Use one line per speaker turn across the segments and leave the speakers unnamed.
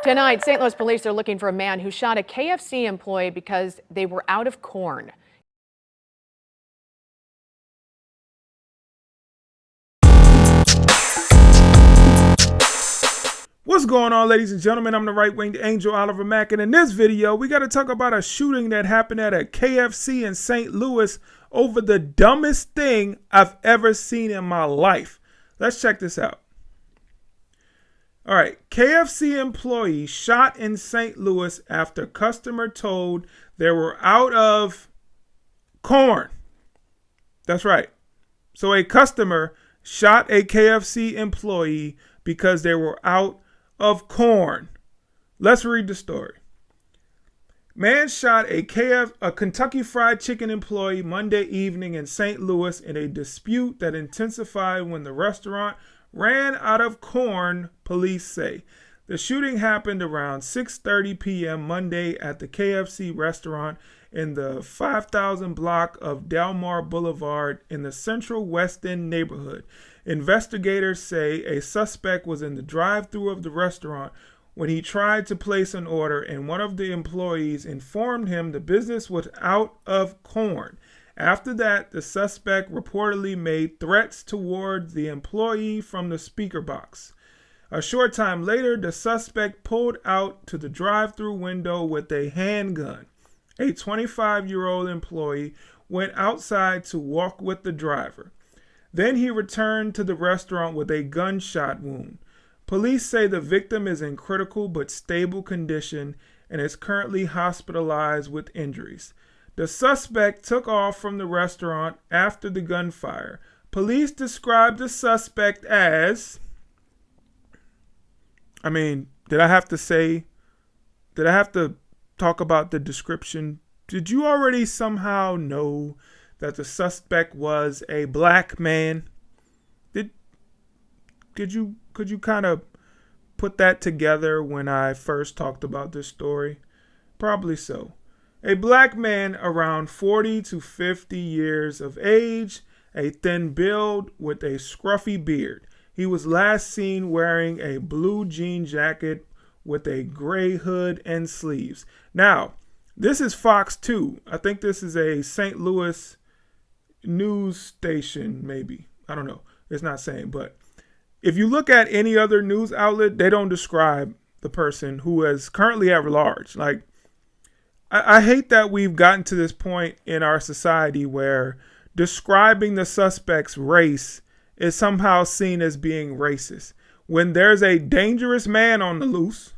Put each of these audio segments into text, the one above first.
Tonight, St. Louis police are looking for a man who shot a KFC employee because they were out of corn.
What's going on, ladies and gentlemen? I'm the right-winged angel, Oliver Mack, and in this video, we got to talk about a shooting that happened at a KFC in St. Louis over the dumbest thing I've ever seen in my life. Let's check this out. All right, KFC employee shot in St. Louis after customer told they were out of corn. That's right. So a customer shot a KFC employee because they were out of corn. Let's read the story. Man shot a Kentucky Fried Chicken employee Monday evening in St. Louis in a dispute that intensified when the restaurant ran out of corn, police say. The shooting happened around 6:30 p.m. Monday at the KFC restaurant in the 5000 block of Delmar Boulevard in the Central West End neighborhood. Investigators say a suspect was in the drive-thru of the restaurant when he tried to place an order, and one of the employees informed him the business was out of corn. After that, the suspect reportedly made threats towards the employee from the speaker box. A short time later, the suspect pulled out to the drive-thru window with a handgun. A 25-year-old employee went outside to walk with the driver. Then he returned to the restaurant with a gunshot wound. Police say the victim is in critical but stable condition and is currently hospitalized with injuries. The suspect took off from the restaurant after the gunfire. Police described the suspect as... did I have to talk about the description? Did you already somehow know that the suspect was a black man? Could you kind of put that together when I first talked about this story? Probably so. A black man around 40 to 50 years of age, a thin build with a scruffy beard. He was last seen wearing a blue jean jacket with a gray hood and sleeves. Now, this is Fox 2. I think this is a St. Louis news station, maybe. I don't know. It's not saying, but if you look at any other news outlet, they don't describe the person who is currently at large. Like, I hate that we've gotten to this point in our society where describing the suspect's race is somehow seen as being racist. When there's a dangerous man on the loose,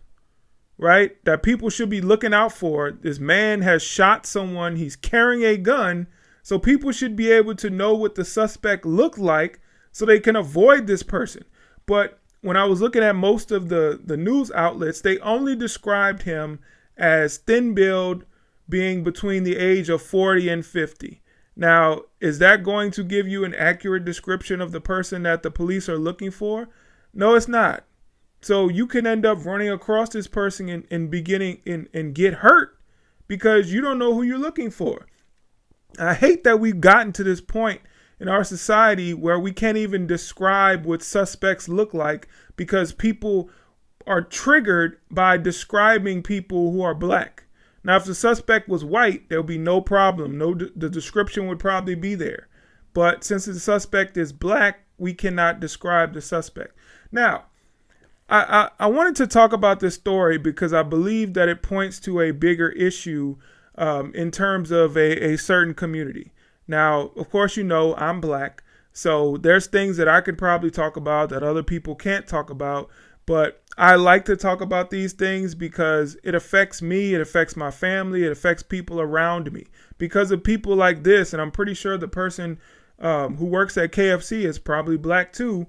right, that people should be looking out for. This man has shot someone. He's carrying a gun. So people should be able to know what the suspect looked like so they can avoid this person. But when I was looking at most of the news outlets, they only described him as thin build, being between the age of 40 and 50. Now, is that going to give you an accurate description of the person that the police are looking for? No, it's not. So you can end up running across this person and get hurt because you don't know who you're looking for. I hate that we've gotten to this point in our society where we can't even describe what suspects look like because people are triggered by describing people who are black. Now, if the suspect was white, there would be no problem. The description would probably be there. But since the suspect is black, we cannot describe the suspect. Now, I wanted to talk about this story because I believe that it points to a bigger issue in terms of a certain community. Now, of course, I'm black. So there's things that I could probably talk about that other people can't talk about. But I like to talk about these things because it affects me, it affects my family, it affects people around me. Because of people like this, and I'm pretty sure the person who works at KFC is probably black too,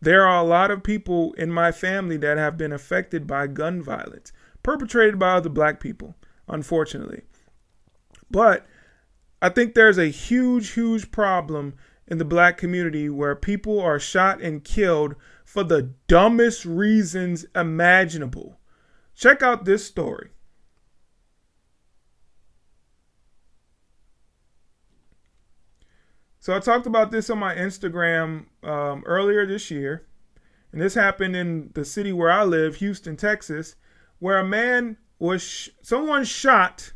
there are a lot of people in my family that have been affected by gun violence, perpetrated by other black people, unfortunately. But I think there's a huge problem in the black community where people are shot and killed for the dumbest reasons imaginable. Check out this story. So I talked about this on my Instagram earlier this year, and this happened in the city where I live, Houston, Texas, where a man was someone shot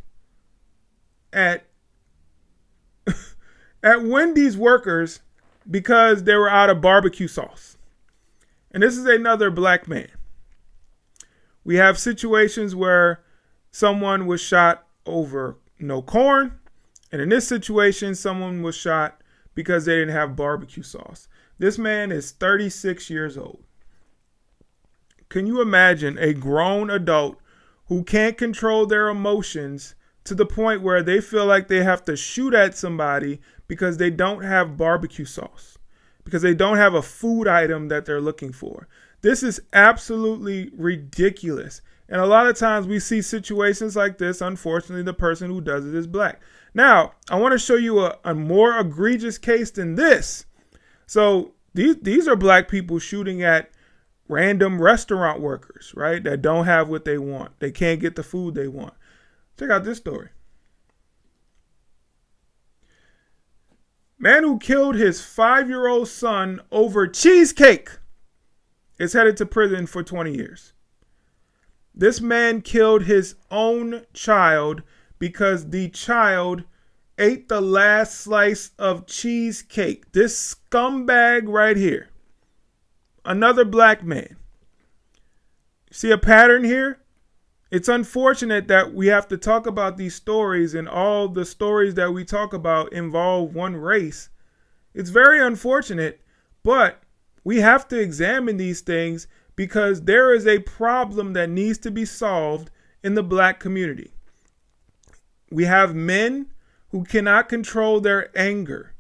at at Wendy's workers because they were out of barbecue sauce. And this is another black man. We have situations where someone was shot over no corn. And in this situation, someone was shot because they didn't have barbecue sauce. This man is 36 years old. Can you imagine a grown adult who can't control their emotions to the point where they feel like they have to shoot at somebody because they don't have barbecue sauce, because they don't have a food item that they're looking for? This is absolutely ridiculous. And a lot of times we see situations like this. Unfortunately, the person who does it is black. Now, I want to show you a more egregious case than this. So these are black people shooting at random restaurant workers, right? That don't have what they want. They can't get the food they want. Check out this story. Man who killed his 5-year-old son over cheesecake is headed to prison for 20 years. This man killed his own child because the child ate the last slice of cheesecake. This scumbag right here. Another black man. See a pattern here? It's unfortunate that we have to talk about these stories, and all the stories that we talk about involve one race. It's very unfortunate, but we have to examine these things because there is a problem that needs to be solved in the black community. We have men who cannot control their anger.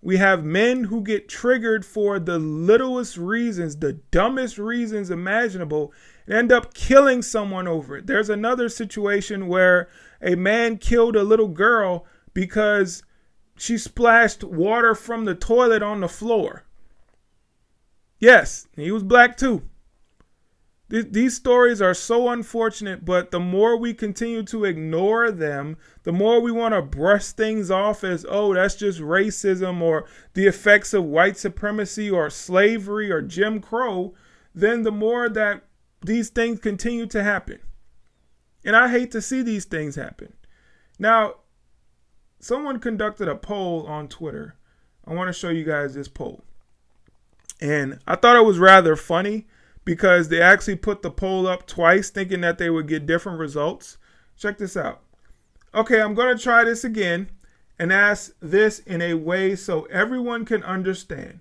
We have men who get triggered for the littlest reasons, the dumbest reasons imaginable, and end up killing someone over it. There's another situation where a man killed a little girl because she splashed water from the toilet on the floor. Yes, he was black too. These stories are so unfortunate, but the more we continue to ignore them, the more we want to brush things off as, oh, that's just racism or the effects of white supremacy or slavery or Jim Crow, then the more that these things continue to happen. And I hate to see these things happen. Now, someone conducted a poll on Twitter. I want to show you guys this poll. And I thought it was rather funny because they actually put the poll up twice thinking that they would get different results. Check this out. Okay, I'm going to try this again and ask this in a way so everyone can understand.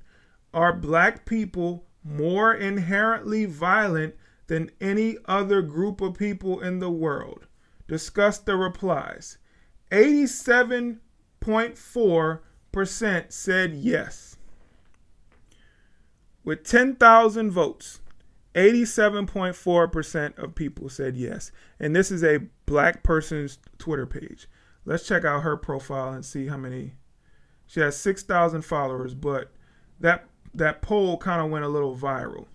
Are black people more inherently violent than any other group of people in the world? Discuss the replies. 87.4% said yes. With 10,000 votes, 87.4% of people said yes. And this is a black person's Twitter page. Let's check out her profile and see how many. She has 6,000 followers, but that poll kind of went a little viral.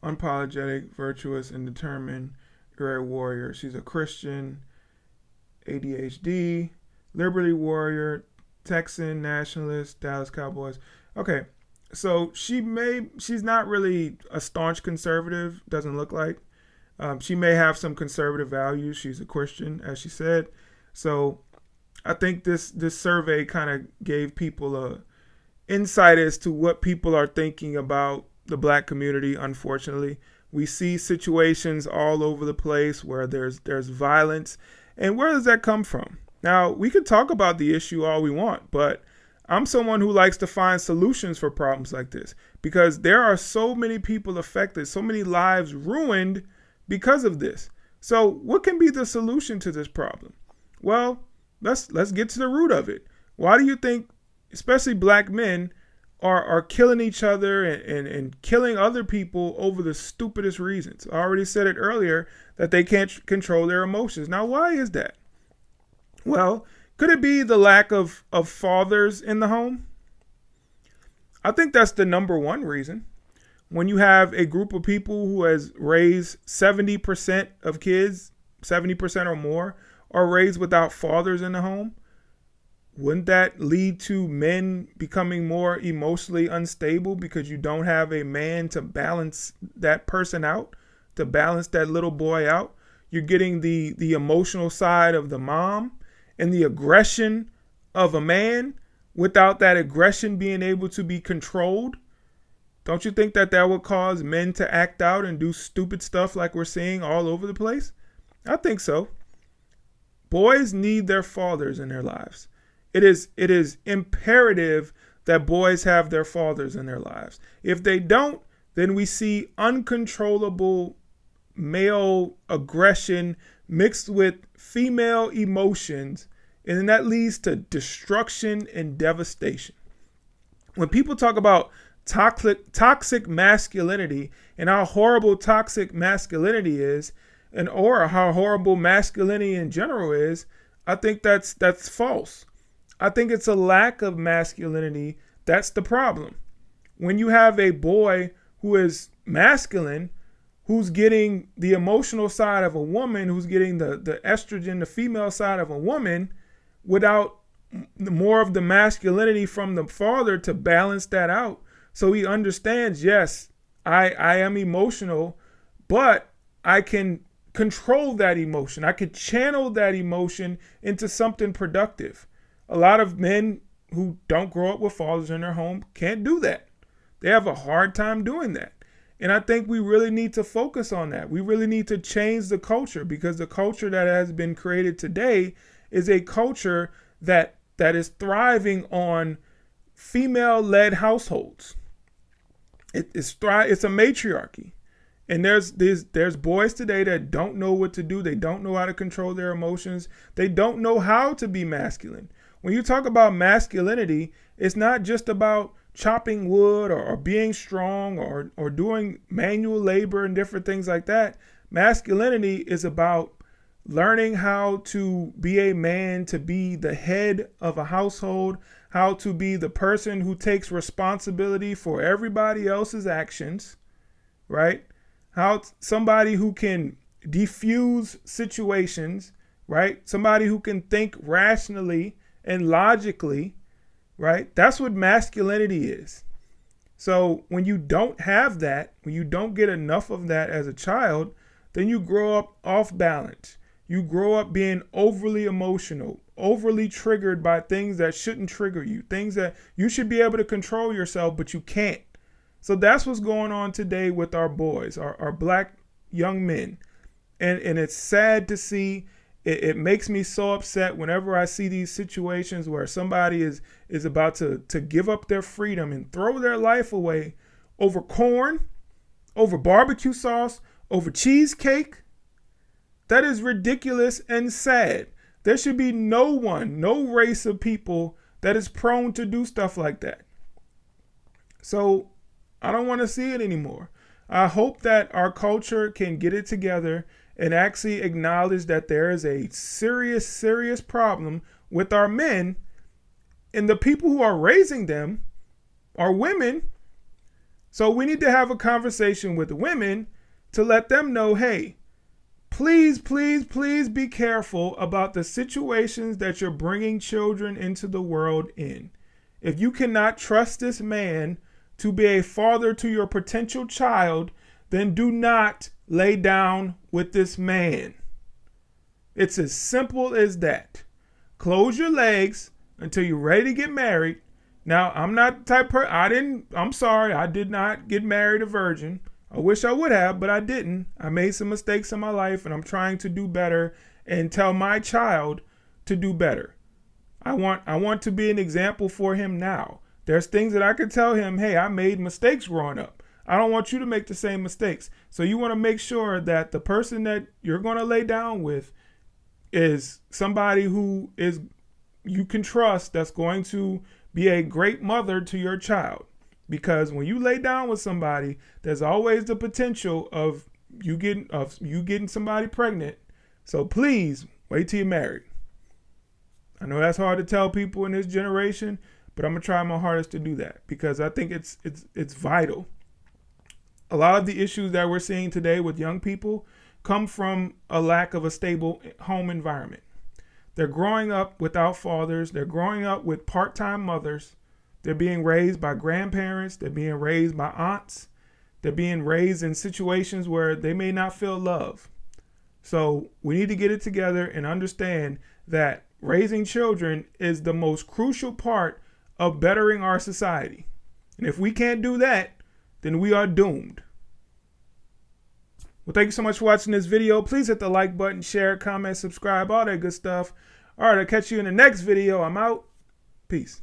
Unapologetic, virtuous, and determined, great warrior. She's a Christian, ADHD, liberty warrior, Texan, nationalist, Dallas Cowboys. Okay. So she's not really a staunch conservative, doesn't look like. She may have some conservative values. She's a Christian, as she said. So I think this survey kind of gave people a insight as to what people are thinking about the black community. Unfortunately, we see situations all over the place where there's violence. And where does that come from? Now, we could talk about the issue all we want, but I'm someone who likes to find solutions for problems like this because there are so many people affected, so many lives ruined because of this. So what can be the solution to this problem? Well, let's get to the root of it. Why do you think, especially black men, are killing each other and killing other people over the stupidest reasons? I already said it earlier that they can't control their emotions. Now, why is that? Well, could it be the lack of fathers in the home? I think that's the number one reason. When you have a group of people who has raised 70% of kids, 70% or more, are raised without fathers in the home, wouldn't that lead to men becoming more emotionally unstable because you don't have a man to balance that person out? to balance that little boy out. You're getting the emotional side of the mom and the aggression of a man without that aggression being able to be controlled. Don't you think that would cause men to act out and do stupid stuff like we're seeing all over the place? I think so. Boys need their fathers in their lives. It is imperative that boys have their fathers in their lives. If they don't, then we see uncontrollable male aggression mixed with female emotions, and then that leads to destruction and devastation. When people talk about toxic masculinity and how horrible toxic masculinity is, and or how horrible masculinity in general is, I think that's false. I think it's a lack of masculinity that's the problem. When you have a boy who is masculine, who's getting the emotional side of a woman, who's getting the estrogen, the female side of a woman, without more of the masculinity from the father to balance that out. So he understands, yes, I am emotional, but I can control that emotion. I could channel that emotion into something productive. A lot of men who don't grow up with fathers in their home can't do that. They have a hard time doing that. And I think we really need to focus on that. We really need to change the culture, because the culture that has been created today is a culture that is thriving on female-led households. It's a matriarchy. And there's boys today that don't know what to do. They don't know how to control their emotions. They don't know how to be masculine. When you talk about masculinity, it's not just about chopping wood or being strong or doing manual labor and different things like that. Masculinity is about learning how to be a man, to be the head of a household, how to be the person who takes responsibility for everybody else's actions, right? How somebody who can diffuse situations, right? Somebody who can think rationally and logically, right? That's what masculinity is. So when you don't have that, when you don't get enough of that as a child, then you grow up off balance. You grow up being overly emotional, overly triggered by things that shouldn't trigger you, things that you should be able to control yourself, but you can't. So that's what's going on today with our boys, our black young men. And it's sad to see. It makes me so upset whenever I see these situations where somebody is about to give up their freedom and throw their life away over corn, over barbecue sauce, over cheesecake. That is ridiculous and sad. There should be no race of people that is prone to do stuff like that. So I don't want to see it anymore. I hope that our culture can get it together and actually acknowledge that there is a serious, serious problem with our men, and the people who are raising them are women. So we need to have a conversation with the women to let them know, hey, please, please, please be careful about the situations that you're bringing children into the world in. If you cannot trust this man to be a father to your potential child, then do not lay down with this man. It's as simple as that. Close your legs until you're ready to get married. Now, I'm not the type of I'm sorry, I did not get married a virgin. I wish I would have, but I didn't. I made some mistakes in my life, and I'm trying to do better and tell my child to do better. I want to be an example for him now. There's things that I could tell him, hey, I made mistakes growing up. I don't want you to make the same mistakes. So you want to make sure that the person that you're going to lay down with is somebody who is you can trust, that's going to be a great mother to your child. Because when you lay down with somebody, there's always the potential of you getting somebody pregnant. So please wait till you're married. I know that's hard to tell people in this generation, but I'm gonna try my hardest to do that because I think it's vital. A lot of the issues that we're seeing today with young people come from a lack of a stable home environment. They're growing up without fathers. They're growing up with part-time mothers. They're being raised by grandparents. They're being raised by aunts. They're being raised in situations where they may not feel love. So we need to get it together and understand that raising children is the most crucial part of bettering our society. And if we can't do that, then we are doomed. Well, thank you so much for watching this video. Please hit the like button, share, comment, subscribe, all that good stuff. All right, I'll catch you in the next video. I'm out. Peace.